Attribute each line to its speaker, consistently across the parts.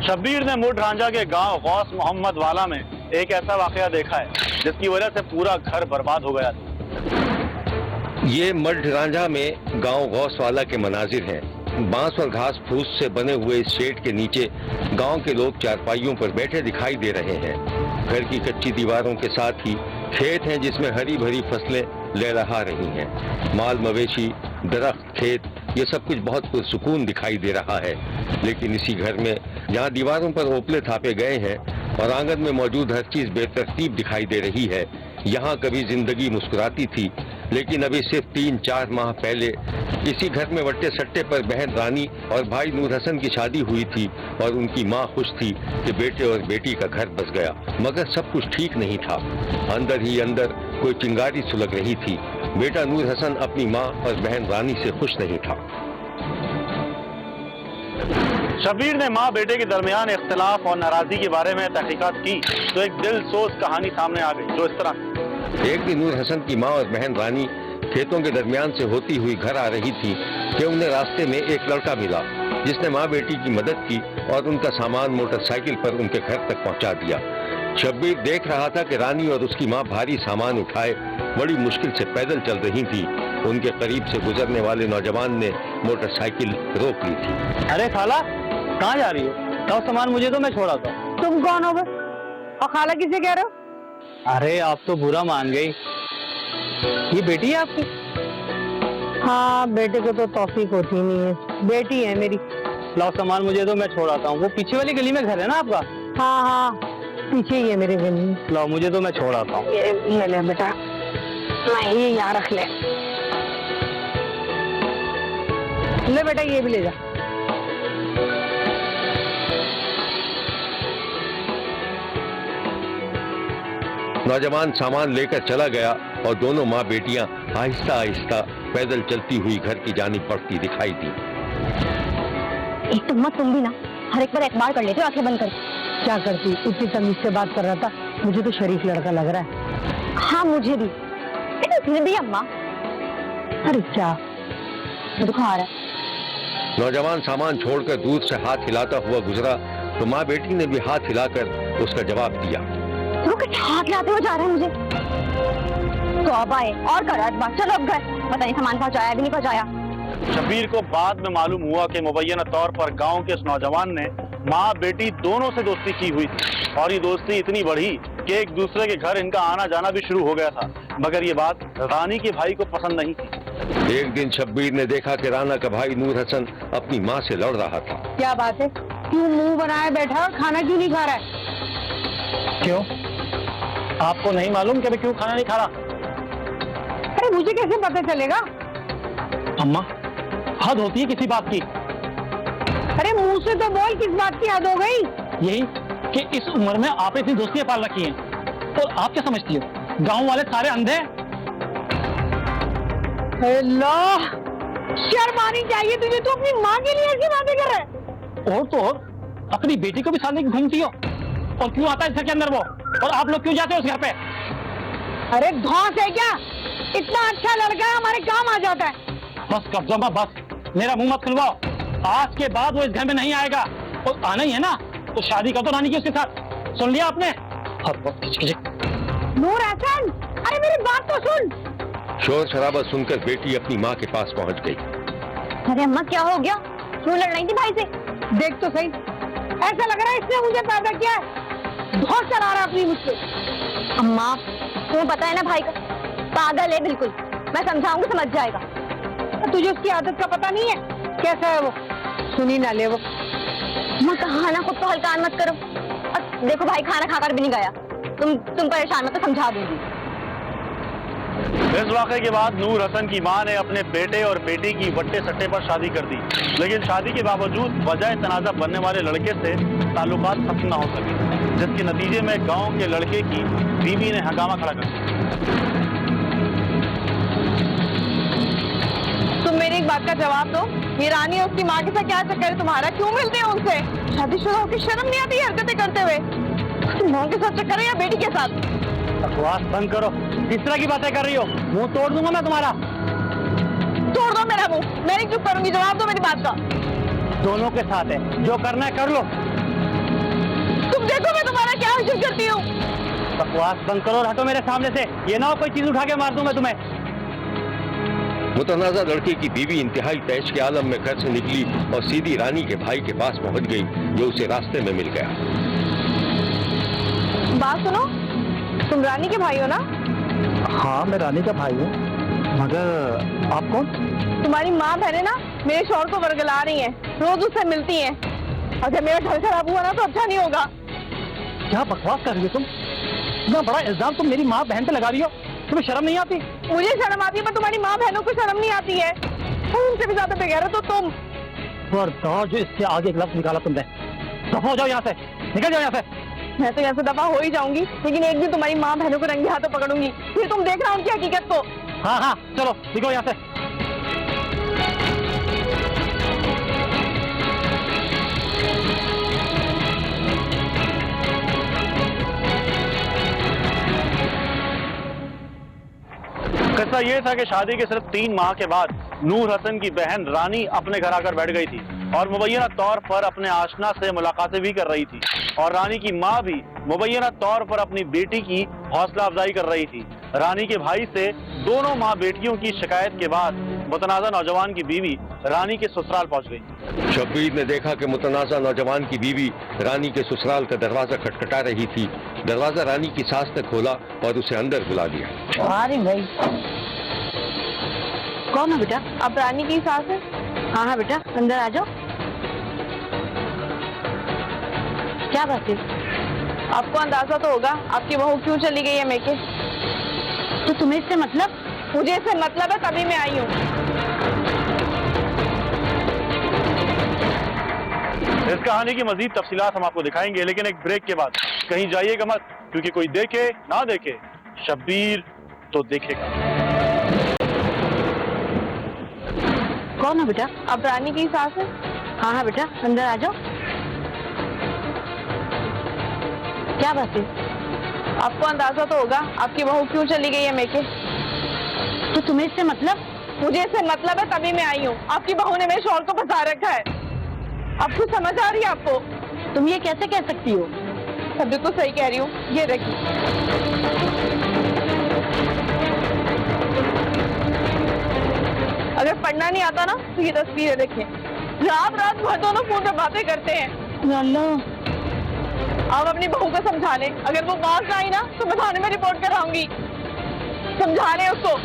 Speaker 1: शब्बीर ने मुड रांझा के गांव गौस मोहम्मद वाला में एक ऐसा वाकया देखा है जिसकी वजह से पूरा घर बर्बाद हो गया।
Speaker 2: ये मड रांझा में गांव गौस वाला के मनाजिर हैं। बांस और घास फूस से बने हुए इस शेड के नीचे गांव के लोग चारपाइयों पर बैठे दिखाई दे रहे हैं। घर की कच्ची दीवारों के साथ ही खेत हैं जिसमें हरी भरी फसलें लहलहा रही हैं। माल मवेशी, दरख्त, खेत, ये सब कुछ बहुत पुरसुकून दिखाई दे रहा है। लेकिन इसी घर में जहाँ दीवारों पर ओपले थापे गए हैं और आंगन में मौजूद हर चीज बेतरतीब दिखाई दे रही है, यहाँ कभी जिंदगी मुस्कुराती थी, लेकिन अभी सिर्फ 3-4 माह पहले इसी घर में वट्टे सट्टे पर बहन रानी और भाई नूर हसन की शादी हुई थी और उनकी माँ खुश थी कि बेटे और बेटी का घर बस गया। मगर सब कुछ ठीक नहीं था। अंदर ही अंदर कोई चिंगारी सुलग रही थी। बेटा नूर हसन अपनी माँ और बहन रानी से खुश नहीं था।
Speaker 1: शब्बीर ने माँ बेटे के दरमियान इख्तिलाफ और नाराजगी के बारे में तहकीकात की तो एक दिल सोज कहानी सामने आ गई जो इस तरह।
Speaker 2: एक दिन नूर हसन की माँ और बहन रानी खेतों के दरमियान से होती हुई घर आ रही थी कि उन्हें रास्ते में एक लड़का मिला जिसने माँ बेटी की मदद की और उनका सामान मोटरसाइकिल पर उनके घर तक पहुँचा दिया। शब्बीर देख रहा था कि रानी और उसकी माँ भारी सामान उठाए बड़ी मुश्किल से पैदल चल रही थी। उनके करीब से गुजरने वाले नौजवान ने मोटरसाइकिल रोक ली थी।
Speaker 1: अरे खाला, कहाँ जा रही हो? तो सामान मुझे तो मैं छोड़ा था।
Speaker 3: तुम कौन हो बस? और खाला किसे कह रहे हो?
Speaker 1: अरे आप तो बुरा मान गई। ये बेटी है आपकी?
Speaker 3: हाँ, बेटे को तो तौफीक होती नहीं है। बेटी है मेरी।
Speaker 1: लाओ सामान मुझे तो मैं छोड़ाता हूँ। वो पीछे वाली गली में घर है ना आपका?
Speaker 3: हाँ हाँ, पीछे ही है मेरे गली में।
Speaker 1: लाओ मुझे तो मैं छोड़ाता हूँ।
Speaker 3: ये ले बेटा, ये यहाँ रख ले। ले बेटा, ये भी ले जा।
Speaker 2: नौजवान सामान लेकर चला गया और दोनों माँ बेटियां आहिस्ता आहिस्ता पैदल चलती हुई घर की जानिब बढ़ती दिखाई दी।
Speaker 4: एक तो मत तुम भी ना, हर एक पर एतबार कर लेते हो आंखें बंद कर।
Speaker 3: क्या करती, इतनी तमीज से बात कर रहा था। मुझे तो शरीफ लड़का लग रहा है।
Speaker 4: हाँ मुझे भी, लेकिन फिर भी अम्मा।
Speaker 3: अरे क्या
Speaker 4: दुख आ रहा है।
Speaker 2: नौजवान सामान छोड़कर दूर से हाथ हिलाता हुआ गुजरा तो माँ बेटी ने भी हाथ हिलाकर उसका जवाब दिया।
Speaker 4: वो कुछ हाथ लाते हुए जा रहा है मुझे। तो अब आए और करा बात। चलो अब घर, पता नहीं सामान पहुंचाया भी नहीं पहुंचाया।
Speaker 1: शब्बीर को बाद में मालूम हुआ कि मुबैना तौर पर गांव के इस नौजवान ने माँ बेटी दोनों से दोस्ती की हुई थी और ये दोस्ती इतनी बढ़ी कि एक दूसरे के घर इनका आना जाना भी शुरू हो गया था। मगर ये बात रानी के भाई को पसंद नहीं थी।
Speaker 2: एक दिन शब्बीर ने देखा कि राना का भाई नूर हसन अपनी माँ से लड़ रहा था।
Speaker 3: क्या बात है? क्यों मुंह बनाए बैठा और खाना क्यों नहीं खा रहा है?
Speaker 1: क्यों? आपको नहीं मालूम कि मैं क्यों खाना नहीं खा रहा?
Speaker 3: अरे मुझे कैसे पता चलेगा?
Speaker 1: अम्मा, हद होती है किसी बात की।
Speaker 3: अरे मुंह से तो बोल, किस बात की हद हो गई?
Speaker 1: यही कि इस उम्र में आपने इतनी दोस्तियां पाल रखी हैं और आप क्या समझती हो गांव वाले सारे अंधे हैं?
Speaker 3: अल्लाह, शर्म आनी चाहिए तुझे। तू अपनी माँ के लिए ऐसी बातें कर रहा है?
Speaker 1: और तो और अपनी बेटी को भी साथ लेकर घूमती हो। और क्यों आता है घर के अंदर वो? और आप लोग क्यों जाते हो उस घर पे?
Speaker 3: अरे धौंस है क्या? इतना अच्छा लड़का है, हमारे काम आ जाता है।
Speaker 1: बस कर दो, बस मेरा मुंह मत खुलवाओ। आज के बाद वो इस घर में नहीं आएगा। और आना ही है ना तो शादी कर दो रानी की उसके साथ। सुन लिया आपने?
Speaker 3: नूर हसन, अरे मेरी बात तो सुन।
Speaker 2: शोर शराबा सुनकर बेटी अपनी माँ के पास पहुँच गई।
Speaker 4: अरे अम्मा क्या हो गया? क्यों लड़ रही थी भाई से?
Speaker 3: देख तो सही, ऐसा लग रहा है इसने मुझे पैदा किया है। बहुत चला रहा है अपनी मुझसे।
Speaker 4: अम्मा तुम्हें पता है ना भाई का पागल है बिल्कुल। मैं समझाऊंगी समझ जाएगा।
Speaker 3: तुझे उसकी आदत का पता नहीं है? कैसा है वो? सुनी ना ले वो।
Speaker 4: मैं कहा ना, खुद तो हल्का मत करो। अब देखो भाई खाना खाकर भी नहीं गया। तुम परेशान मत, तो समझा दूंगी।
Speaker 1: इस वाक़े के बाद नूर हसन की मां ने अपने बेटे और बेटी की वट्टे सट्टे पर शादी कर दी। लेकिन शादी के बावजूद वजह तनाज़ा बनने वाले लड़के से ताल्लुकात खत्म न हो सके, जिसके नतीजे में गांव के लड़के की बीवी ने हंगामा खड़ा कर दिया।
Speaker 3: तुम मेरी एक बात का जवाब दो। ये रानी और उसकी माँ के साथ क्या चक्कर है तुम्हारा? क्यों मिलते हो उनसे? शादीशुदा होकर शर्म नहीं आती हरकतें करते हुए? तुम माँ के साथ चक्कर है या बेटी के साथ?
Speaker 1: बकवास बंद करो। किस तरह की बातें कर रही हो? मुंह तोड़ दूंगा मैं तुम्हारा।
Speaker 3: तोड़ दो मेरा मुंह, मैं नहीं चुप करूंगी। जवाब दो मेरी बात का।
Speaker 1: दोनों के साथ है, जो करना है कर लो।
Speaker 3: तुम देखो मैं तुम्हारा क्या हासिल करती हूँ।
Speaker 1: बकवास बंद करो और हटो मेरे सामने से, ये ना हो कोई चीज उठा के मार दूं मैं तुम्हें।
Speaker 2: मुतनाज़ा लड़के की बीवी इंतहाई तैश के आलम में घर से निकली और सीधी रानी के भाई के पास पहुंच गई, जो उसे रास्ते में मिल गया।
Speaker 3: बात सुनो, तुम रानी के भाई हो ना?
Speaker 1: हाँ मैं रानी का भाई हूँ, मगर आप कौन?
Speaker 3: तुम्हारी माँ बहनें ना मेरे शौहर को वर्गला रही हैं, रोज उससे मिलती हैं। अगर मेरा घर खराब हुआ ना तो अच्छा नहीं होगा।
Speaker 1: क्या बकवास कर रही हो तुम? इतना बड़ा इल्जाम तुम मेरी माँ बहन पे लगा रही हो, तुम्हें शर्म नहीं आती?
Speaker 3: मुझे शर्म आती है पर तुम्हारी माँ बहनों को शर्म नहीं आती है। उनसे भी ज्यादा बेगैरत हो तुम।
Speaker 1: और जो इससे आगे एक लफ्ज निकाला तुमने, दफा हो जाओ यहाँ से, निकल जाओ यहाँ से।
Speaker 3: मैं तो यहाँ से दफा हो ही जाऊंगी, लेकिन एक दिन तुम्हारी माँ बहनों को रंगे हाथों पकड़ूंगी, फिर तुम देखना उनकी हकीकत को।
Speaker 1: हाँ हाँ चलो निकलो यहाँ से। किस्सा ये था कि शादी के सिर्फ 3 माह के बाद नूर हसन की बहन रानी अपने घर आकर बैठ गई थी और मुबैना तौर पर अपने आशना से मुलाकातें भी कर रही थी, और रानी की माँ भी मुबैना तौर पर अपनी बेटी की हौसला अफजाई कर रही थी। रानी के भाई से दोनों माँ बेटियों की शिकायत के बाद मुतनाज़ा नौजवान की बीवी रानी के ससुराल पहुंच गई।
Speaker 2: शब्बीर ने देखा कि मुतनाज़ा नौजवान की बीवी रानी के ससुराल का दरवाजा खटखटा रही थी। दरवाजा रानी की सास ने खोला और उसे अंदर बुला लिया।
Speaker 3: अरे भाई, कौन है बेटा? अब रानी की सास है। हाँ हाँ बेटा, अंदर आ जाओ। क्या बात है? आपको अंदाजा तो होगा आपकी बहू क्यों चली गई है मेके। तो तुम्हें इससे मतलब? मुझे इससे मतलब है, तभी मैं आई हूँ।
Speaker 1: इस कहानी की मजीद तफसीलात हम आपको दिखाएंगे, लेकिन एक ब्रेक के बाद। कहीं जाइएगा मत, क्योंकि कोई देखे ना देखे, शब्बीर तो देखेगा।
Speaker 3: कौन है बेटा? अब रानी की सास है। हाँ हाँ बेटा, अंदर आ जाओ। क्या बात है? आपको अंदाजा तो होगा आपकी बहू क्यों चली गई है मेके। तो तुम्हें इससे मतलब? मुझे इससे मतलब है, तभी मैं आई हूँ। आपकी बहू ने मेरे शौहर को फंसा रखा है। अब कुछ समझ आ रही है आपको? तुम ये कैसे कह सकती हो? सब बिल्कुल सही कह रही हूँ। ये रखिए। अगर पढ़ना नहीं आता ना तो ये तस्वीरें देखिए। रात रात भर दोनों फोन पे बातें करते हैं। आप अपनी बहू को समझा लें, अगर वो बात आई ना तो मैं थाने में रिपोर्ट कराऊंगी। समझा लें उसको।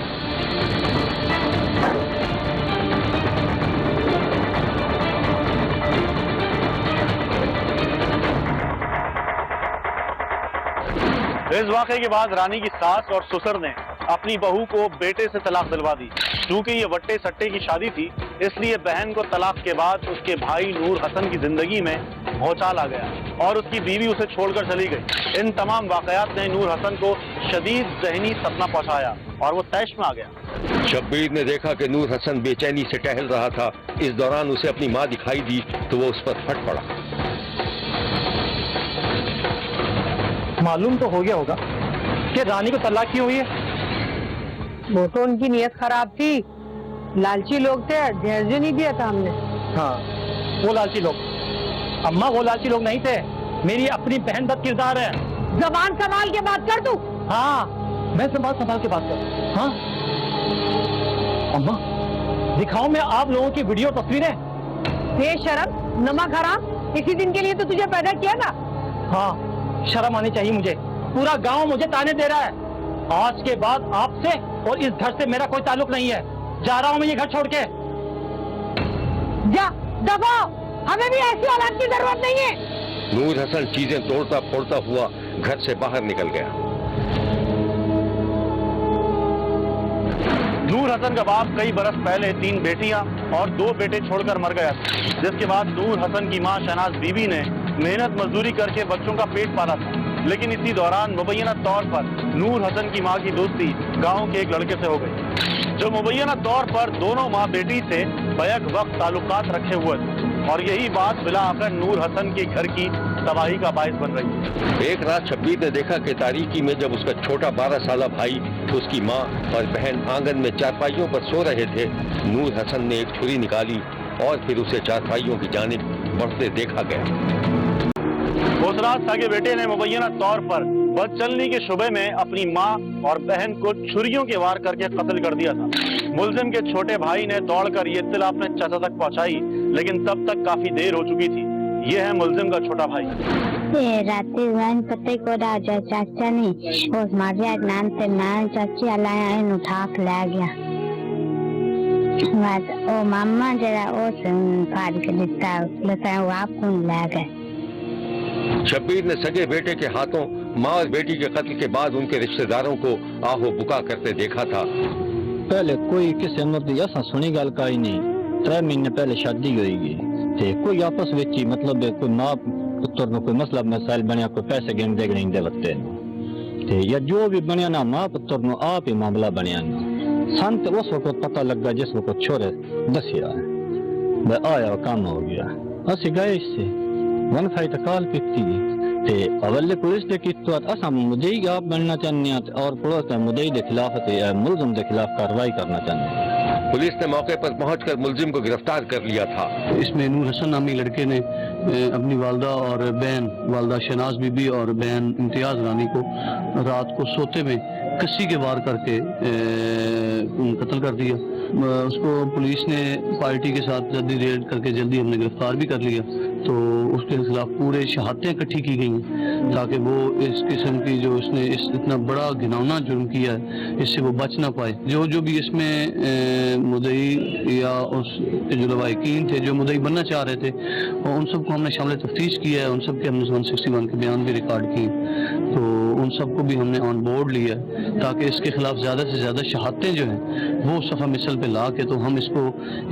Speaker 3: इस वाकये के बाद रानी की सास और ससुर ने अपनी बहू को बेटे से तलाक दिलवा दी। क्योंकि ये वट्टे सट्टे की शादी थी, इसलिए बहन को तलाक के बाद उसके भाई नूर हसन की जिंदगी में भौचाल आ गया और उसकी बीवी उसे छोड़कर चली गई। इन तमाम वाकयात ने नूर हसन को शदीद ज़हनी सदमा पहुंचाया और वो तैश में आ गया।
Speaker 2: शब्बीर ने देखा कि नूर हसन बेचैनी से टहल रहा था। इस दौरान उसे अपनी माँ दिखाई दी तो वो उस पर फट पड़ा।
Speaker 1: मालूम तो हो गया होगा कि रानी को तलाक क्यों हुई है।
Speaker 3: वो तो उनकी नीयत खराब थी, लालची लोग थे, धैर्य नहीं दिया था हमने।
Speaker 1: हाँ वो लालची लोग, अम्मा वो लालची लोग नहीं थे, मेरी अपनी बहन बद किरदार है।
Speaker 3: जबान संभाल के बात कर तू।
Speaker 1: हाँ मैं संभाल के बात कर। हाँ अम्मा दिखाऊं मैं आप लोगों की वीडियो तस्वीरें?
Speaker 3: बेशरम, नमक हराम, इसी दिन के लिए तो तुझे पैदा किया था।
Speaker 1: हाँ शर्म आनी चाहिए मुझे, पूरा गांव मुझे ताने दे रहा है। आज के बाद आपसे और इस घर से मेरा कोई ताल्लुक नहीं है। जा रहा हूं मैं ये घर छोड़ के।
Speaker 3: जा दबाओ, हमें भी ऐसी औलाद की जरूरत नहीं है।
Speaker 2: नूर हसन चीजें तोड़ता फोड़ता हुआ घर से बाहर निकल गया।
Speaker 1: नूर हसन का बाप कई बरस पहले 3 बेटियां और 2 बेटे छोड़कर मर गया, जिसके बाद नूर हसन की मां शहनाज बीबी ने मेहनत मजदूरी करके बच्चों का पेट पाला था। लेकिन इसी दौरान मुबैना तौर पर नूर हसन की मां की दोस्ती गांव के एक लड़के से हो गई, जो मुबैना तौर पर दोनों मां बेटी से बैक वक्त ताल्लुकात रखे हुए थे, और यही बात बिला आकर नूर हसन के घर की तबाही का बायस बन रही है।
Speaker 2: एक रात शब्बीर ने देखा कि तारीकी में जब उसका छोटा 12 साला भाई, उसकी माँ और बहन आंगन में चारपाइयों पर सो रहे थे, नूर हसन ने एक छुरी निकाली और फिर उसे चारपाइयों की जानिब बढ़ते देखा गया।
Speaker 3: उस रात सगे बेटे ने मुबैना तौर पर बदचलनी के शुबे में अपनी मां और बहन को छुरियों के वार करके कत्ल कर दिया था। मुलजिम के छोटे भाई ने दौड़कर ये इत्तला अपने चाचा तक पहुंचाई, लेकिन तब तक काफी देर हो चुकी थी। ये है मुलजिम का छोटा भाई।
Speaker 4: रात्रि वन पते को राजा चाचा ने उस मारिया नाम से मैं चाची अलाया इन उठा के ले गया। बस ओ मामा जरा उस फाड़ के दिता बताया वो आप कौन ले गए।
Speaker 2: शब्बीर ने सगे बेटे के हाथों माँ और बेटी के कत्ल के बाद उनके रिश्तेदारों को आहो बुका करते देखा था।
Speaker 5: पहले कोई किसी मर्दी ऐसा सुनी गल का ही नहीं। 3 महीने पहले शादी होगी ते कोई आपस में ही मतलब कोई माँ पुत्र में कोई मसला मसाइल बनया, कोई पैसे गिन दे नहीं दे वत्ते ते या जो भी बनया ना माँ पुत्र में आप ही मामला बनया ना। सन तो उस वक्त पता लगा जिस वक्त छोरे दसिया मैं आया काम हो गया। असी गए इससे वन फाई तकाल पीती ते अवले पुलिस ने की तो असा मुदई आप बनना चाहते हैं और पुलिस ने मुदई के खिलाफ मुलजिम के खिलाफ कार्रवाई करना चाहते हैं।
Speaker 2: पुलिस ने मौके पर पहुंचकर मुलजिम को गिरफ्तार कर लिया था।
Speaker 6: इसमें नूर हसन नामी लड़के ने अपनी वालदा और बहन वालदा शहनाज बीबी और बहन इम्तियाज रानी को रात को सोते में कस्सी के वार करके कत्ल कर दिया। उसको पुलिस ने पार्टी के साथ जल्दी रेड करके जल्दी हमने गिरफ्तार भी कर लिया। तो उसके खिलाफ पूरे शहादतें इकट्ठी की गई हैं ताकि वो इस किस्म की जो उसने इतना बड़ा घिनौना जुर्म किया है इससे वो बच ना पाए। जो भी इसमें मुदई या उस जो लवाहिकीन थे जो मुदई बनना चाह रहे थे उन सबको हमने शामिल तफ्तीश किया है। उन सब के हमने 161 के बयान भी रिकॉर्ड किए, तो उन सबको भी हमने ऑन बोर्ड लिया है ताकि इसके खिलाफ ज़्यादा से ज़्यादा शहादतें जो हैं वो सफ़ा मिसल पे ला के तो हम इसको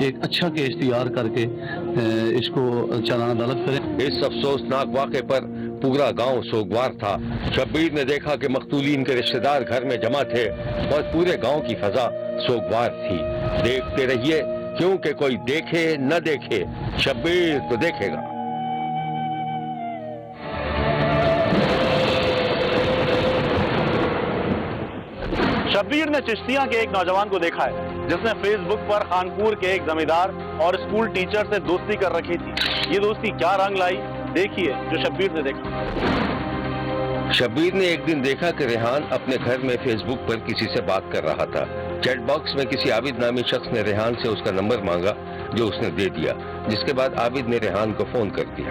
Speaker 6: एक अच्छा केस तैयार करके इसको चालान अदालत करें।
Speaker 2: इस अफसोसनाक वाक़े पर पूरा गांव सोगवार था। शब्बीर ने देखा कि मकतूलीन के रिश्तेदार घर में जमा थे और पूरे गांव की फजा सोगवार थी। देखते रहिए, क्योंकि कोई देखे न देखे शब्बीर तो देखेगा।
Speaker 3: शब्बीर ने चिश्तिया के एक नौजवान को देखा है जिसने फेसबुक पर खानपुर के एक जमींदार और स्कूल टीचर से दोस्ती कर रखी थी। ये दोस्ती क्या रंग लाई, देखिए जो शब्बीर ने देखा।
Speaker 2: शब्बीर ने एक दिन देखा कि रेहान अपने घर में फेसबुक पर किसी से बात कर रहा था। चैट बॉक्स में किसी आबिद नामी शख्स ने रेहान से उसका नंबर मांगा जो उसने दे दिया, जिसके बाद आबिद ने रेहान को फोन कर दिया।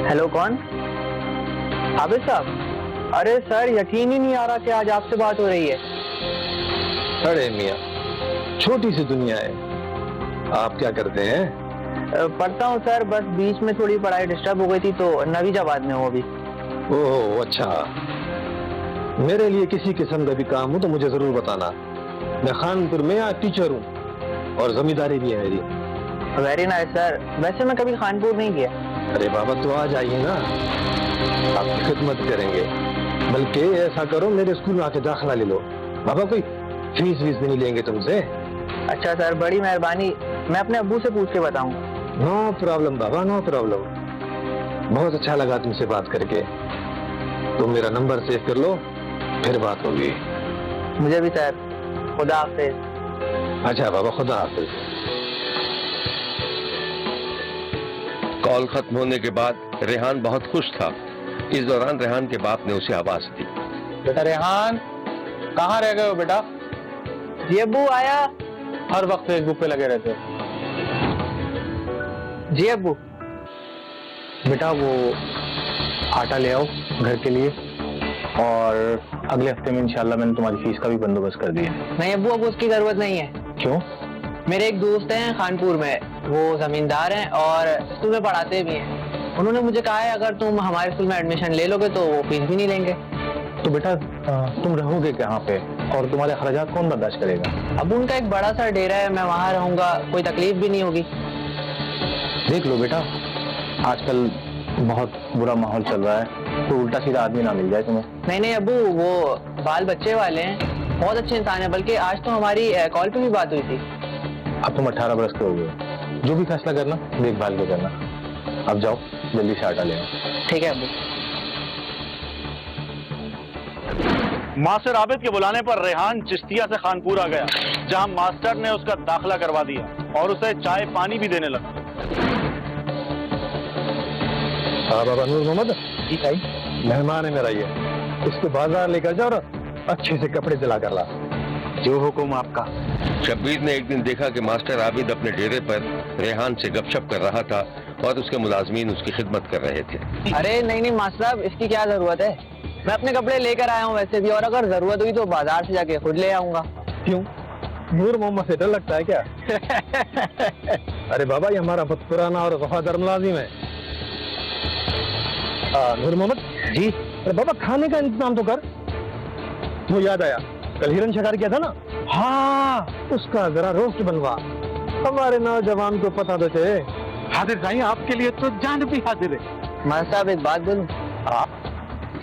Speaker 7: हेलो, कौन? आबिद साहब? अरे सर, यकीन ही नहीं आ रहा कि आज आपसे बात हो रही है।
Speaker 5: अरे मियाँ, छोटी सी दुनिया है। आप क्या करते हैं?
Speaker 7: पढ़ता हूँ सर, बस बीच में थोड़ी पढ़ाई डिस्टर्ब हो गई थी तो नवीजाबाद में हूँ अभी।
Speaker 5: ओह अच्छा, मेरे लिए किसी किस्म का भी काम हो तो मुझे जरूर बताना। मैं खानपुर में यहाँ टीचर हूँ और जमींदारी भी है मेरी।
Speaker 7: वेरी नाइस सर, वैसे मैं कभी खानपुर नहीं गया।
Speaker 5: अरे बाबा तो आ जाइए ना, आपकी खिदमत करेंगे। बल्कि ऐसा करो, मेरे स्कूल में आके दाखिला ले लो। बाबा कोई फीस वीस भी नहीं लेंगे तुमसे।
Speaker 7: अच्छा सर, बड़ी मेहरबानी, मैं अपने अब्बू से पूछ के बताऊँ।
Speaker 5: नो प्रॉब्लम बाबा, नो प्रॉब्लम। बहुत अच्छा लगा तुमसे बात करके। तुम मेरा नंबर सेव कर लो, फिर बात होगी।
Speaker 7: मुझे भी सर, खुदा हाफिज।
Speaker 5: अच्छा बाबा, खुदा हाफिज।
Speaker 2: कॉल खत्म होने के बाद रेहान बहुत खुश था। इस दौरान रेहान के बाप ने उसे आवाज दी।
Speaker 8: बेटा रेहान, कहाँ रह गए हो बेटा?
Speaker 7: जी अब्बू, आया।
Speaker 8: हर वक्त फेसबुक पे लगे रहते हो।
Speaker 7: जी अब्बू।
Speaker 8: बेटा वो आटा ले आओ घर के लिए, और अगले हफ्ते में इंशाल्लाह मैंने तुम्हारी फीस का भी बंदोबस्त कर दिया।
Speaker 7: नहीं अब्बू, अब उसकी जरूरत नहीं है।
Speaker 8: क्यों?
Speaker 7: मेरे एक दोस्त हैं खानपुर में, वो जमींदार हैं और स्कूल में पढ़ाते भी हैं। उन्होंने मुझे कहा है अगर तुम हमारे स्कूल में एडमिशन ले लोगे तो वो फीस भी नहीं लेंगे।
Speaker 8: तो बेटा तुम रहोगे कहाँ पे और तुम्हारे खर्चात कौन बर्दाश्त करेगा?
Speaker 7: अब उनका एक बड़ा सा डेरा है, मैं वहाँ रहूंगा, कोई तकलीफ भी नहीं होगी।
Speaker 8: देख लो बेटा, आजकल बहुत बुरा माहौल चल रहा है, कोई उल्टा सीधा आदमी ना मिल जाए तुम्हें।
Speaker 7: नहीं नहीं अब्बू, वो बाल बच्चे वाले हैं, बहुत अच्छे इंसान है। बल्कि आज तो हमारी कॉल पे भी बात हुई थी।
Speaker 8: अब तुम 18 बरस के हो गए, जो भी फैसला करना देखभाल के करना। अब जाओ जल्दी से आटा ले आओ।
Speaker 7: ठीक है अब्बू।
Speaker 3: मास्टर आबिद के बुलाने पर रेहान चिश्तिया से खानपुर आ गया, जहां मास्टर ने उसका दाखिला करवा दिया और उसे चाय पानी भी देने लगा।
Speaker 8: हाँ बाबा नूर मोहम्मद जी भाई, मेहमान है मेरा ये, इसको बाजार लेकर जाओ और अच्छे से कपड़े दिला कर ला। जो हुक्म आपका।
Speaker 2: शब्बीर ने एक दिन देखा कि मास्टर आबिद अपने डेरे पर रेहान से गपशप कर रहा था और उसके मुलाजमीन उसकी खिदमत कर रहे थे।
Speaker 7: अरे नहीं मास्टर साहब, इसकी क्या जरूरत है, मैं अपने कपड़े लेकर आया हूँ वैसे भी, और अगर जरूरत हुई तो बाजार से जाके खुद ले आऊंगा।
Speaker 8: क्यों, नूर मोहम्मद से डर लगता है क्या? अरे बाबा ये हमारा बहुत पुराना और वफादार मुलाजिम है। नूर मोहम्मद जी, अरे बाबा खाने का इंतजाम तो कर। वो याद आया, कल हिरन शिकार किया था ना? हाँ, उसका जरा रोस्ट बनवा, हमारे नौजवान को पता तो चले। हाजिर भाई, आपके लिए तो जान भी हाजिर है।
Speaker 7: मास्टर साहब एक बात बोलूं,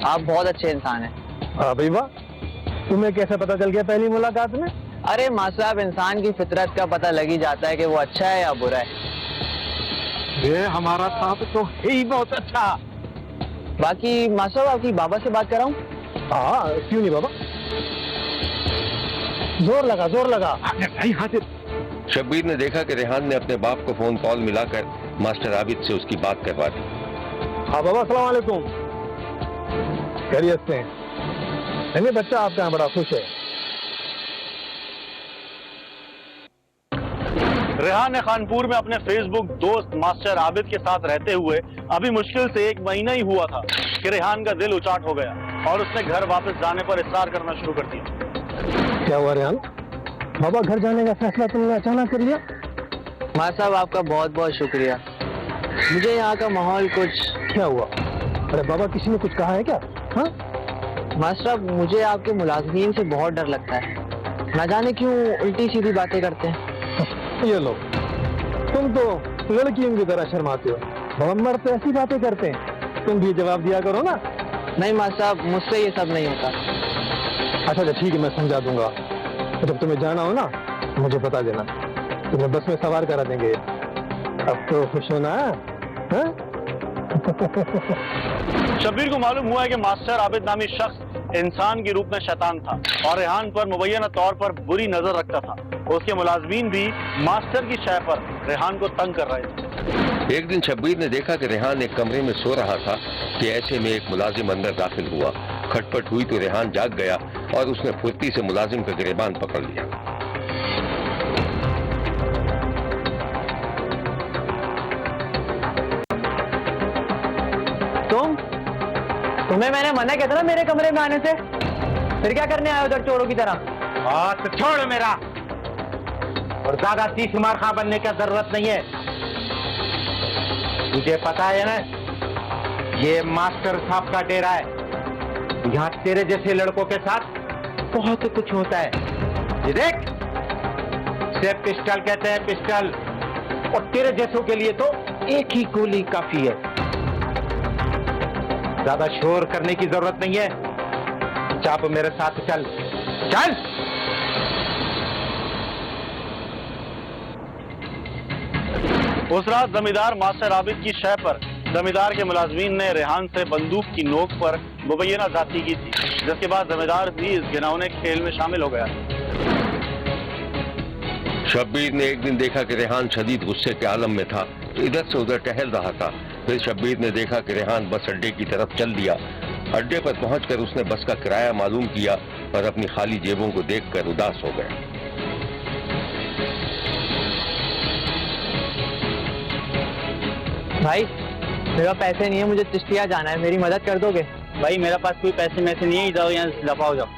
Speaker 7: आप बहुत अच्छे इंसान हैं।
Speaker 8: हाँ भाई वाह, तुम्हें कैसे पता चल गया पहली मुलाकात में?
Speaker 7: अरे मास्टर साहब, इंसान की फितरत का पता लग ही जाता है कि वो अच्छा है या बुरा है।
Speaker 8: ये हमारा साहब तो है ही बहुत अच्छा।
Speaker 7: बाकी मास्टर साहब, आपकी बाबा से बात कराऊं?
Speaker 8: हाँ क्यों नहीं बाबा, जोर लगा जोर लगा। भाई हाजिर।
Speaker 2: शब्बीर ने देखा कि रेहान ने अपने बाप को फोन कॉल मिलाकर मास्टर आबिद से उसकी बात करवा दी।
Speaker 8: हाँ बाबा अस्सलाम वालेकुम, खैरियत से हैं? नहीं बच्चा आपका यहाँ बड़ा खुश है।
Speaker 3: रेहान ने खानपुर में अपने फेसबुक दोस्त मास्टर आबिद के साथ रहते हुए अभी मुश्किल से 1 महीना ही हुआ था कि रेहान का दिल उचाट हो गया और उसने घर वापस जाने पर इस्रार करना शुरू कर दिया।
Speaker 8: क्या हुआ रेहान, बाबा घर जाने का फैसला तुमने अचानक कर लिया?
Speaker 7: मास्टर साहब आपका बहुत बहुत शुक्रिया, मुझे यहाँ का माहौल कुछ।
Speaker 8: क्या हुआ? अरे बाबा किसी ने कुछ कहा है क्या? हाँ
Speaker 7: मास्टर साहब, मुझे आपके मुलाजमीन से बहुत डर लगता है, ना जाने क्यों उल्टी सीधी बातें करते हैं।
Speaker 8: ये लो, तुम तो लड़कियों की तरह शर्माते हो, बाबा मर्द तो ऐसी बातें करते हैं, तुम भी जवाब दिया करो ना।
Speaker 7: नहीं मास्टर साहब, मुझसे ये सब नहीं होता।
Speaker 8: अच्छा ठीक है, मैं समझा दूंगा। जब तुम्हें जाना हो ना मुझे बता देना, तुम्हें बस में सवार करा देंगे। अब तो खुश हो ना? हाँ?
Speaker 3: शब्बीर को मालूम हुआ है कि मास्टर आबिद नामी शख्स इंसान के रूप में शैतान था और रेहान पर मुबैना तौर पर बुरी नजर रखता था। उसके मुलाजमीन भी मास्टर की शय पर रेहान को तंग कर रहे थे।
Speaker 2: एक दिन शब्बीर ने देखा कि रेहान एक कमरे में सो रहा था कि ऐसे में एक मुलाजिम अंदर दाखिल हुआ। खटपट हुई तो रेहान जाग गया और उसने फुर्ती से मुलाजिम का गिरेबान पकड़ लिया।
Speaker 7: तुम्हें मैंने मना किया था ना मेरे कमरे में आने से, फिर क्या करने आए उधर चोरों की तरह?
Speaker 9: तो छोड़ मेरा, और ज्यादा तीस मार खां बनने की जरूरत नहीं है। तुझे पता है ना, ये मास्टर साहब का डेरा है, यहाँ तेरे जैसे लड़कों के साथ बहुत कुछ होता है। ये देख, से पिस्टल कहते हैं पिस्टल, और तेरे जैसों के लिए तो एक ही गोली काफी है। ज्यादा शोर करने की जरूरत नहीं है, चाप मेरे साथ चल चल।
Speaker 3: उस रात जमींदार मास्टर आबिद की शय पर जमींदार के मुलाजमीन ने रेहान से बंदूक की नोक पर मुबैना जाती की थी, जिसके बाद जमींदार भी इस घिनौने खेल में शामिल हो गया।
Speaker 2: शब्बीर ने एक दिन देखा कि रेहान शदीद गुस्से के आलम में था, तो इधर से उधर टहल रहा था। फिर शब्बीर ने देखा कि रेहान बस अड्डे की तरफ चल दिया। अड्डे पर पहुंचकर उसने बस का किराया मालूम किया और अपनी खाली जेबों को देखकर उदास हो गया।
Speaker 7: भाई मेरा पैसे नहीं है, मुझे चिश्तिया जाना है, मेरी मदद कर दोगे?
Speaker 5: भाई मेरा पास कोई पैसे में से नहीं है, जाओ यहाँ से दफा हो जाओ।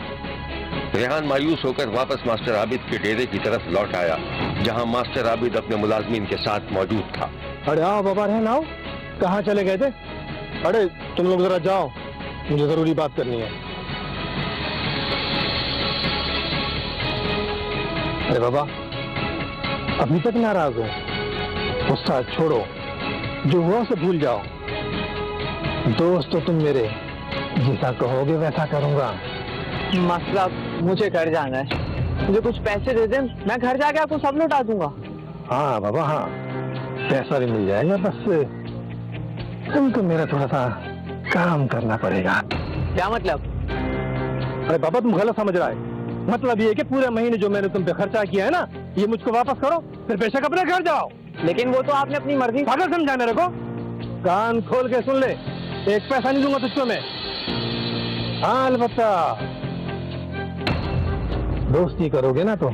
Speaker 2: रेहान मायूस होकर वापस मास्टर आबिद के डेरे की तरफ लौट आया, जहां मास्टर आबिद अपने मुलाजमीन के साथ मौजूद था।
Speaker 8: अरे आओ बाबा रहना, आओ, कहाँ चले गए थे? अरे तुम लोग जरा जाओ, मुझे जरूरी बात करनी है। अरे बाबा अभी तक नाराज हो? गुस्सा छोड़ो, जो हुआ उसे भूल जाओ। दोस्त तो तुम मेरे, जैसा कहोगे वैसा करूंगा।
Speaker 7: मतलब मुझे घर जाना है, मुझे कुछ पैसे दे दें, मैं घर जाके आपको सब लौटा दूंगा।
Speaker 8: हाँ बाबा हाँ, पैसा भी मिल जाएगा, बस तुमको मेरा थोड़ा सा काम करना पड़ेगा।
Speaker 7: क्या मतलब?
Speaker 8: अरे बाबा तुम गलत समझ रहा है। मतलब ये कि पूरे महीने जो मैंने तुम पे खर्चा किया है ना, ये मुझको वापस करो, फिर बेशक अपने घर जाओ।
Speaker 7: लेकिन वो तो आपने अपनी मर्जी।
Speaker 8: पागल समझा मेरे को? कान खोल के सुन ले, एक पैसा नहीं दूंगा तुझको मैं। हाँ अलबत्ता दोस्ती करोगे ना तो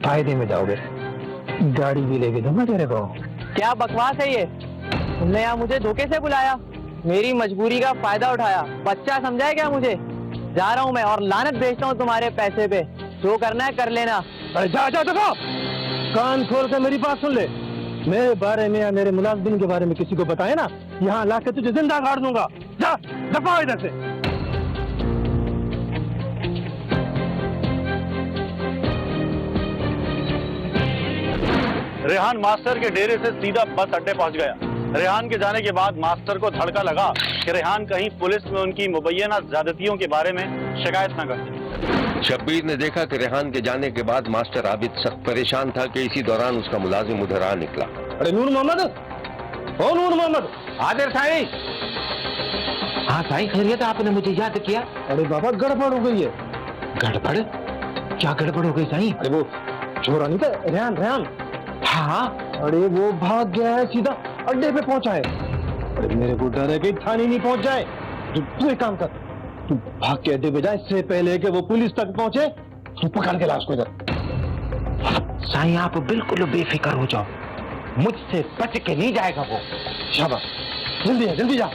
Speaker 8: फायदे में जाओगे। गाड़ी भी लेके दूंगा तेरे को।
Speaker 7: क्या बकवास है ये? तुमने यहाँ मुझे धोखे से बुलाया, मेरी मजबूरी का फायदा उठाया, बच्चा समझा है क्या मुझे? जा रहा हूँ मैं और लानत भेजता हूँ तुम्हारे पैसे पे, जो करना है कर लेना।
Speaker 8: अरे जा जा देखो, कान खोल कर मेरी बात सुन ले। मेरे बारे में या मेरे मुलाजिम के बारे में किसी को बताए ना, यहाँ ला के तुझे जिंदा गाड़ दूंगा। जा दफा इधर से।
Speaker 3: रेहान मास्टर के डेरे से सीधा बस अड्डे पहुंच गया। रेहान के जाने के बाद मास्टर को धड़का लगा कि रेहान कहीं पुलिस में उनकी मुबैना ज्यादतियों के बारे में शिकायत न कर दे।
Speaker 2: शब्बीर ने देखा कि रेहान के जाने के बाद मास्टर आबिद सख्त परेशान था कि इसी दौरान उसका मुलाजिम उधर आ निकला।
Speaker 8: अरे नूर मोहम्मद, ओ नूर मोहम्मद।
Speaker 9: हाजिर साईं। हाँ साईं, खैरियत, आपने मुझे याद किया।
Speaker 8: अरे बाबा गड़बड़ हो गई है।
Speaker 9: गड़बड़? क्या गड़बड़ हो गई साईं?
Speaker 8: अरे वो छोरा नहीं था रेहान, रेहान।
Speaker 9: हाँ।
Speaker 8: अरे वो भाग गया है, सीधा अड्डे पे पहुंचा है। अरे मेरे को डर है कि थाने नहीं पहुंच जाए। तू एक काम कर, तू भाग के अड्डे पे जा, इससे पहले कि वो पुलिस तक पहुंचे तू पकड़ के लाश को इधर।
Speaker 9: साईं आप बिल्कुल बेफिक्र हो जाओ, मुझसे बच के नहीं जाएगा वो।
Speaker 8: शाबाश, जल्दी है, जल्दी जा।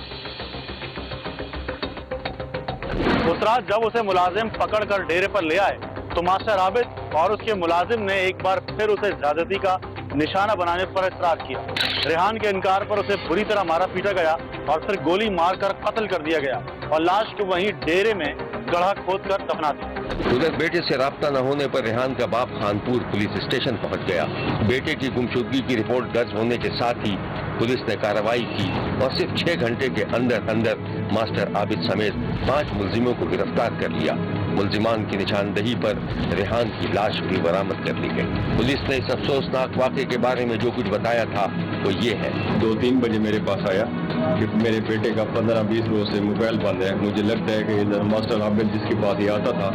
Speaker 3: उस रात जब उसे मुलाजिम पकड़ कर डेरे पर ले आए तो मास्टर आबिद और उसके मुलाजिम ने एक बार फिर उसे ज्यादती का निशाना बनाने पर इसरार किया। रेहान के इनकार पर उसे बुरी तरह मारा पीटा गया और फिर गोली मारकर कत्ल कर दिया गया और लाश को वहीं डेरे में गड्ढा खोदकर दफना दिया।
Speaker 2: उधर बेटे से राब्ता न होने पर रेहान का बाप खानपुर पुलिस स्टेशन पहुंच गया। बेटे की गुमशुदगी की रिपोर्ट दर्ज होने के साथ ही पुलिस ने कार्रवाई की और सिर्फ 6 घंटे के अंदर अंदर मास्टर आबिद समेत 5 मुलजिमों को गिरफ्तार कर लिया। मुलजिमान की निशानदही पर रेहान की लाश भी बरामद कर ली गई। पुलिस ने इस अफसोसनाक वाक़े के बारे में जो कुछ बताया था वो ये है।
Speaker 10: 2-3 बजे मेरे पास आया कि मेरे बेटे का 15-20 रोज से मोबाइल बंद है। मुझे लगता है कि इधर मास्टर आबिद जिसके पास ये आता था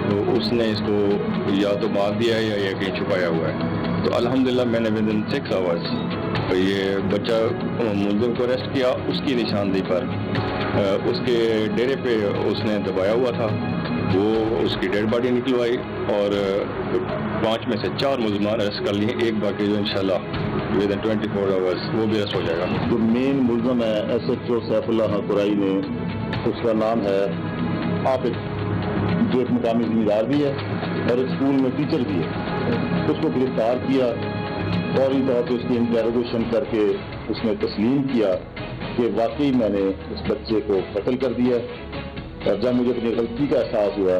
Speaker 10: तो उसने इसको या तो मार दिया है या कहीं छुपाया हुआ है। तो अल्हम्दुलिल्लाह मैंने विद इन 6 आवर्स ये बच्चा मुलजिम को अरेस्ट किया। उसकी निशानदेही पर उसके डेरे पे उसने दबाया हुआ था, वो उसकी डेड बॉडी निकलवाई और 5 में से 4 मुलजमान अरेस्ट कर लिए। एक बाकी जो इंशाल्लाह विद इन 24 आवर्स वो भी अरेस्ट हो जाएगा।
Speaker 11: जो मेन मुलजम है SHO सैफुल्लाह कुरैशी ने, उसका नाम है आबिद, जो एक मुकामी जिम्मेदार भी है और एक स्कूल में टीचर भी है। उसको गिरफ्तार किया, फौरी तौर पर उसकी इंटेरोगेशन करके उसने तस्लीम किया कि वाकई मैंने उस बच्चे को कत्ल कर दिया। और जब मुझे अपनी गलती का एहसास हुआ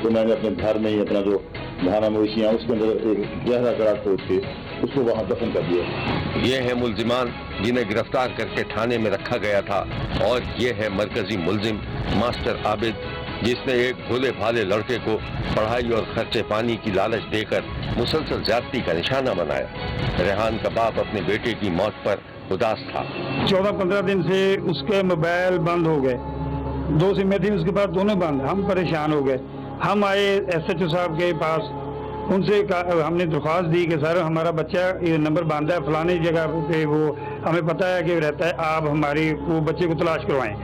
Speaker 11: तो मैंने अपने घर में ही अपना जो धाना मवेशियाँ उसके अंदर एक गहरा गड्ढा खोद के उसको वहाँ दफन कर दिया।
Speaker 2: ये है मुलजिमान जिन्हें गिरफ्तार करके थाने में रखा गया था और ये है मरकजी मुलजिम मास्टर आबिद, जिसने एक भोले भाले लड़के को पढ़ाई और खर्चे पानी की लालच देकर मुसलसल ज्यादती का निशाना बनाया। रेहान का बाप अपने बेटे की मौत पर उदास था।
Speaker 12: 14-15 दिन से उसके मोबाइल बंद हो गए, 2 सिमें थी उसके पास, दोनों बंद। हम परेशान हो गए। हम आए SHO साहब के पास, उनसे हमने दरख्वास्त दी कि सर हमारा बच्चा ये नंबर बांधा है फलानी जगह पे, वो हमें पता है कि रहता है, आप हमारी वो बच्चे को तलाश करवाएं।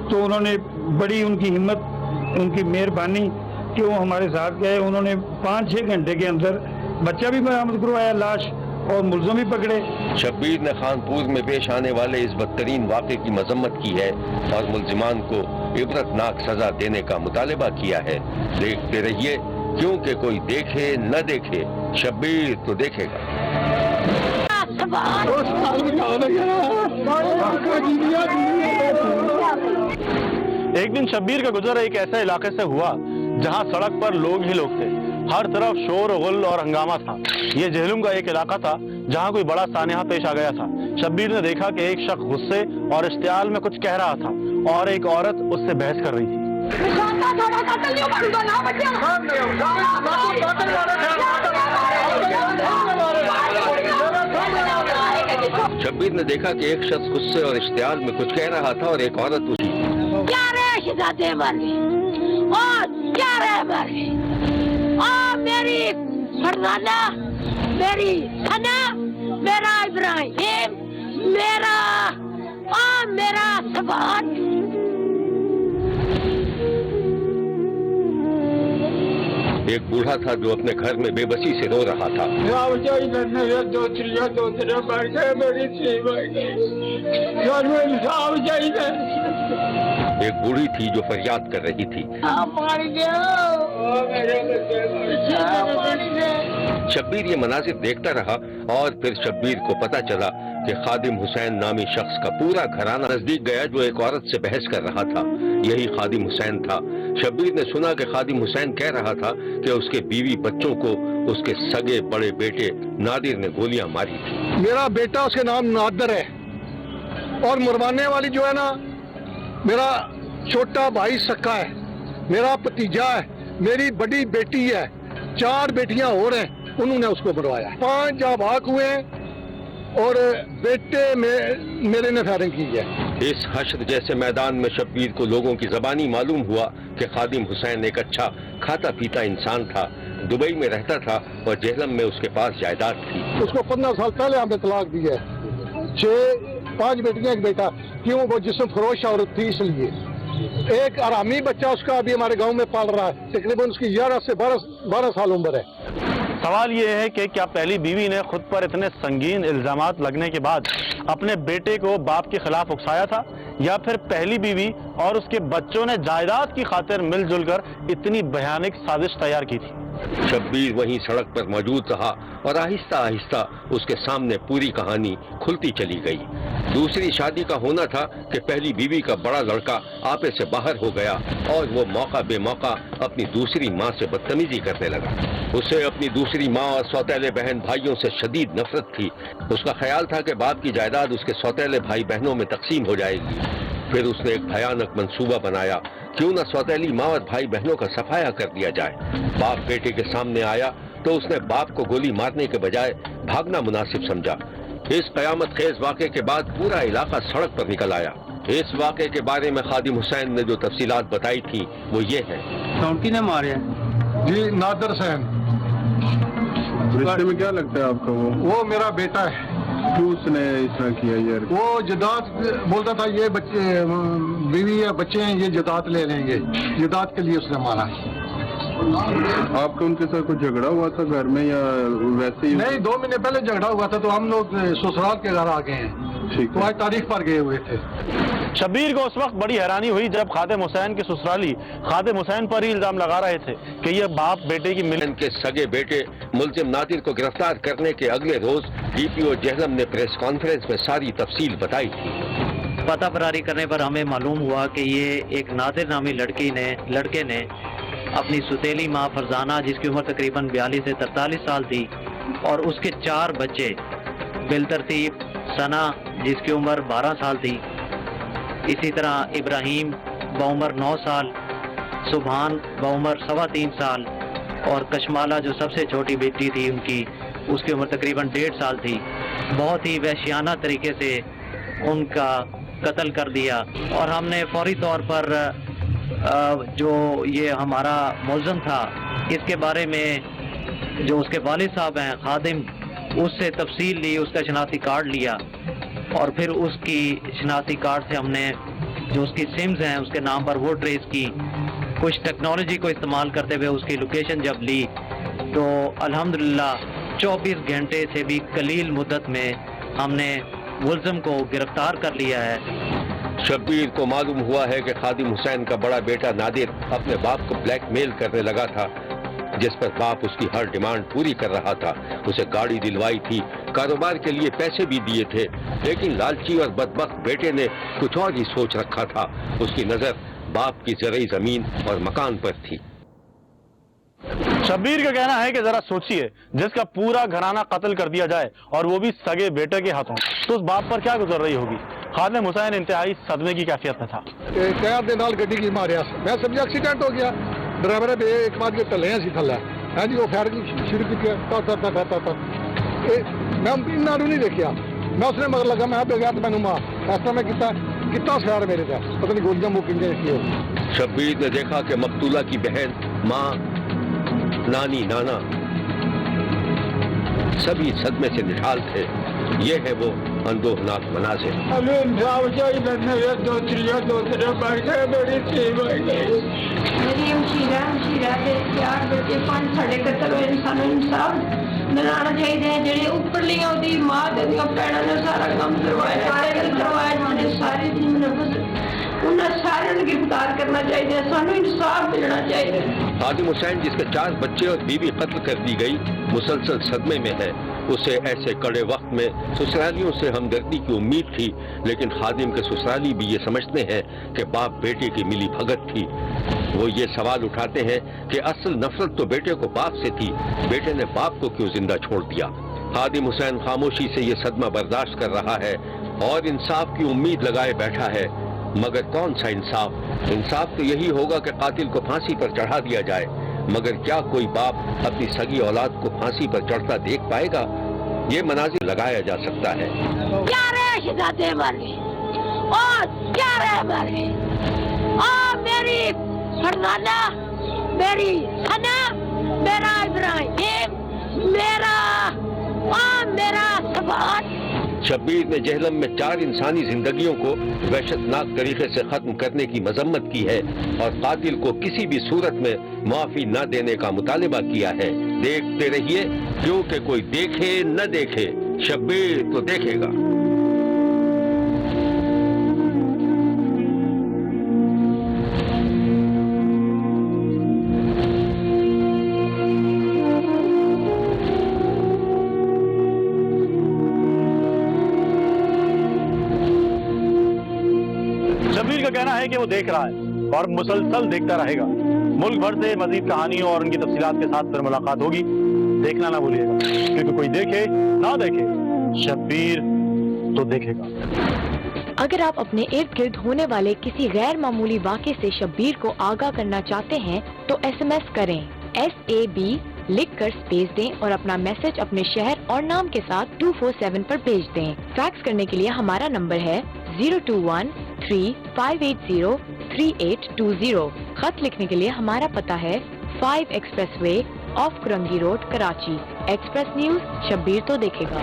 Speaker 12: तो उन्होंने बड़ी उनकी हिम्मत, उनकी मेहरबानी कि वो हमारे साथ गए। उन्होंने 5-6 घंटे के अंदर बच्चा भी बरामद करवाया, लाश, और मुलजिम भी पकड़े।
Speaker 2: शब्बीर ने खानपुर में पेश आने वाले इस बदतरीन वाक़े की मजम्मत की है और मुलजिमान को इबरतनाक सजा देने का मुतालबा किया है। देखते रहिए, क्योंकि कोई देखे न देखे शब्बीर तो देखेगा।
Speaker 3: एक दिन शब्बीर का गुजर एक ऐसे इलाके से हुआ जहां सड़क पर लोग ही लोग थे। हर तरफ शोर गुल और हंगामा था। ये जहलुम का एक इलाका था जहां कोई बड़ा सानिहा पेश आ गया था। शब्बीर ने देखा कि एक शख्स गुस्से और इश्तियाल में कुछ कह रहा था और एक औरत उससे बहस कर रही थी।
Speaker 2: शब्बीर ने देखा कि एक शख्स गुस्से और इश्तियाल में कुछ कह रहा था और एक औरत उसी
Speaker 4: मेरी फरजाना, मेरी सना, मेरा इब्राहिम, मेरा सबात,
Speaker 2: एक बूढ़ा था जो अपने घर में बेबसी से रो रहा था। एक बूढ़ी थी जो फरियाद कर रही थी। शब्बीर ये मनाजिर देखता रहा और फिर शब्बीर को पता चला कि खादिम हुसैन नामी शख्स का पूरा घराना नजदीक गया जो एक औरत से बहस कर रहा था। यही खादिम हुसैन था। शब्बीर ने सुना कि खादिम हुसैन कह रहा था कि उसके बीवी बच्चों को उसके सगे बड़े बेटे नादिर ने गोलियां मारी थी।
Speaker 8: मेरा बेटा उसके नाम नादिर है और मरवाने वाली जो है ना मेरा छोटा भाई सक्का है, मेरा भतीजा है, मेरी बड़ी बेटी है, 4 बेटियां और हैं, उन्होंने उसको मरवाया। 5 जाबाक हुए हैं और बेटे में मेरे ने फायरिंग की है।
Speaker 2: इस हश्र जैसे मैदान में शब्बीर को लोगों की ज़बानी मालूम हुआ कि खादिम हुसैन एक अच्छा खाता पीता इंसान था, दुबई में रहता था और जेहलम में उसके पास जायदाद थी।
Speaker 8: उसको 15 साल पहले हमने तलाक दी है। 5 बेटियां एक बेटा, क्यों? वो जिस्म फरोश औरत थी इसलिए। एक आरामी बच्चा उसका अभी हमारे गांव में पाल रहा है, तकरीबन उसकी 11 से 12 साल उम्र है।
Speaker 3: सवाल ये है कि क्या पहली बीवी ने खुद पर इतने संगीन इल्जामात लगने के बाद अपने बेटे को बाप के खिलाफ उकसाया था, या फिर पहली बीवी और उसके बच्चों ने जायदाद की खातिर मिलजुल कर इतनी भयानक साजिश तैयार की थी?
Speaker 2: शब्बीर वहीं सड़क पर मौजूद रहा और आहिस्ता आहिस्ता उसके सामने पूरी कहानी खुलती चली गई। दूसरी शादी का होना था कि पहली बीवी का बड़ा लड़का आपे से बाहर हो गया और वो मौका बेमौका अपनी दूसरी माँ से बदतमीजी करने लगा। उसे अपनी दूसरी माँ और सौतेले बहन भाइयों से शदीद नफरत थी। उसका ख्याल था कि बाप की जायदाद उसके सौतेले भाई बहनों में तकसीम हो जाएगी। फिर उसने एक भयानक मंसूबा बनाया, क्यों न सौतेली माँ और भाई बहनों का सफाया कर दिया जाए। बाप बेटे के सामने आया तो उसने बाप को गोली मारने के बजाय भागना मुनासिब समझा। इस कयामत खेज वाक़े के बाद पूरा इलाका सड़क पर निकल आया। इस वाक़े के बारे में खादिम हुसैन ने जो तफसीलात बताई थी वो ये है।
Speaker 6: कौन ने मारे?
Speaker 8: जी नादिर हुसैन।
Speaker 10: रिश्ते में क्या लगता है आपका?
Speaker 8: वो मेरा बेटा है।
Speaker 10: क्यों उसने इस तरह किया यार?
Speaker 8: वो जदाद बोलता था, ये बच्चे बीवी या बच्चे हैं, ये जदाद ले लेंगे, जदाद के लिए उसने मारा।
Speaker 10: आपका उनके साथ कोई झगड़ा हुआ था घर में या वैसे ही?
Speaker 8: नहीं, 2 महीने पहले झगड़ा हुआ था तो हम लोग ससुराल के घर आ गए हैं।
Speaker 10: ठीक
Speaker 8: तो आज तारीख पर गए हुए थे।
Speaker 3: शब्बीर को उस वक्त बड़ी हैरानी हुई जब खादिम हुसैन के ससुराली खादिम हुसैन पर ही इल्जाम लगा रहे थे कि ये बाप बेटे की मिलन
Speaker 2: के सगे बेटे मुल्जिम नादिर को गिरफ्तार करने के अगले रोज डीपीओ जेहलम ने प्रेस कॉन्फ्रेंस में सारी तफसील बताई थी।
Speaker 13: पता फरारी करने पर हमें मालूम हुआ कि ये एक नादिर नामी लड़के ने अपनी सुतेली माँ फरजाना, जिसकी उम्र तकरीबन 42 से 43 साल थी, और उसके 4 बच्चे बिलतरतीब सना जिसकी उम्र 12 साल थी, इसी तरह इब्राहिम बउमर 9 साल, सुबहान बउमर 3.25 साल और कशमाला जो सबसे छोटी बेटी थी उनकी, उसकी उम्र तकरीबन 1.5 साल थी। बहुत ही वहशियाना तरीके से उनका कत्ल कर दिया और हमने फौरी तौर पर जो ये हमारा मुल्ज़िम था इसके बारे में जो उसके वालिद साहब हैं खादिम, उससे तफसील ली, उसका शनाख्ती कार्ड लिया और फिर उसकी शनाख्ती कार्ड से हमने जो उसकी सिम्स हैं उसके नाम पर वो ट्रेस की। कुछ टेक्नोलॉजी को इस्तेमाल करते हुए उसकी लोकेशन जब ली तो अल्हम्दुलिल्लाह 24 घंटे से भी कलील मुद्दत में हमने मुल्ज़िम को गिरफ्तार कर लिया है।
Speaker 2: शब्बीर को मालूम हुआ है कि खादिम हुसैन का बड़ा बेटा नादिर अपने बाप को ब्लैकमेल करने लगा था, जिस पर बाप उसकी हर डिमांड पूरी कर रहा था। उसे गाड़ी दिलवाई थी, कारोबार के लिए पैसे भी दिए थे, लेकिन लालची और बदबख्त बेटे ने कुछ और ही सोच रखा था। उसकी नजर बाप की ज़रई जमीन और मकान पर थी।
Speaker 3: शब्बीर का कहना है कि जरा सोचिए, जिसका पूरा घराना कत्ल कर दिया जाए और वो भी सगे बेटे के हाथों, तो उस बाप पर क्या गुजर रही होगी। खादिम हुसैन इंतहाई सदमे की कैफियत में था।
Speaker 8: टायर के नाल गड्डी की मारिया, मैं समझा एक्सीडेंट हो गया। ड्राइवर ने एक बार के टले सी थले है जी, वो फायरिंग शुरू की। मैं इन्ना नहीं देखा, मैं उसने मगर लगा, मैं बगैर तो मैंने मार ऐसा मैं कितना सैर मेरे का पता नहीं गोलियां मुकेंगे।
Speaker 2: शब्बीर ने देखा कि मकतूला की बहन, माँ, नानी, नाना सभी सदमे से निढाल थे। ये है वो اندوہناک مناظر۔
Speaker 14: میری ہمشیرہ دے 4 بچے 5 ساڑے قتل ہوئے، انسانوں انصاف دلانا چاہیے، جڑے اوپرلیاں اودی ماں دے پیڑاں نے سارا کام کروایا سارے انہیں سارے گرفتار کرنا چاہیے، سانو انصاف ملنا چاہیے۔
Speaker 2: خادم حسین جس کے 4 بچے اور بیوی قتل کر دی گئی مسلسل صدمے میں ہے۔ اسے ایسے کڑے وقت میں سسرالیوں سے ہمدردی کی امید تھی، لیکن خادم کے سسرالی بھی یہ سمجھتے ہیں کہ باپ بیٹے کی ملی بھگت تھی۔ وہ یہ سوال اٹھاتے ہیں کہ اصل نفرت تو بیٹے کو باپ سے تھی، بیٹے نے باپ کو کیوں زندہ چھوڑ دیا؟ خادم حسین خاموشی سے یہ صدمہ برداشت کر رہا ہے اور انصاف کی امید لگائے بیٹھا ہے، مگر کون سا انصاف؟ انصاف تو یہی ہوگا کہ قاتل کو پھانسی پر چڑھا دیا جائے، مگر کیا کوئی باپ اپنی سگی اولاد کو پھانسی پر چڑھتا دیکھ پائے گا؟ یہ مناظر لگایا جا سکتا ہے۔
Speaker 14: کیا رہے شہزادے مرے اور کیا رہے مرے، میری فرزانہ، میری ثنا، میرا ابراہیم، میرا سبات۔
Speaker 2: شبیر نے جہلم میں 4 انسانی زندگیوں کو وحشتناک طریقے سے ختم کرنے کی مذمت کی ہے اور قاتل کو کسی بھی صورت میں معافی نہ دینے کا مطالبہ کیا ہے۔ دیکھتے رہیے، کیونکہ کوئی دیکھے نہ دیکھے، شبیر تو دیکھے گا۔
Speaker 3: شبیر کا کہنا ہے کہ وہ دیکھ رہا ہے اور مسلسل دیکھتا رہے گا۔ ملک بھر سے مزید کہانیوں اور ان کی تفصیلات کے ساتھ پھر ملاقات ہوگی، دیکھنا نہ بھولیے گا، کیونکہ کوئی دیکھے نہ دیکھے، شبیر تو دیکھے گا۔
Speaker 15: اگر آپ اپنے ارد گرد ہونے والے کسی غیر معمولی واقعے سے شبیر کو آگاہ کرنا چاہتے ہیں تو SMS کریں SAB لکھ کر سپیس دیں اور اپنا میسج اپنے شہر اور نام کے ساتھ 247 پر بھیج دیں۔ فیکس کرنے کے لیے ہمارا نمبر ہے 02135803820۔ خط لکھنے کے لیے ہمارا پتہ ہے 5 express way of Korangi road, Karachi. Express news, Shabbir تو دیکھے گا۔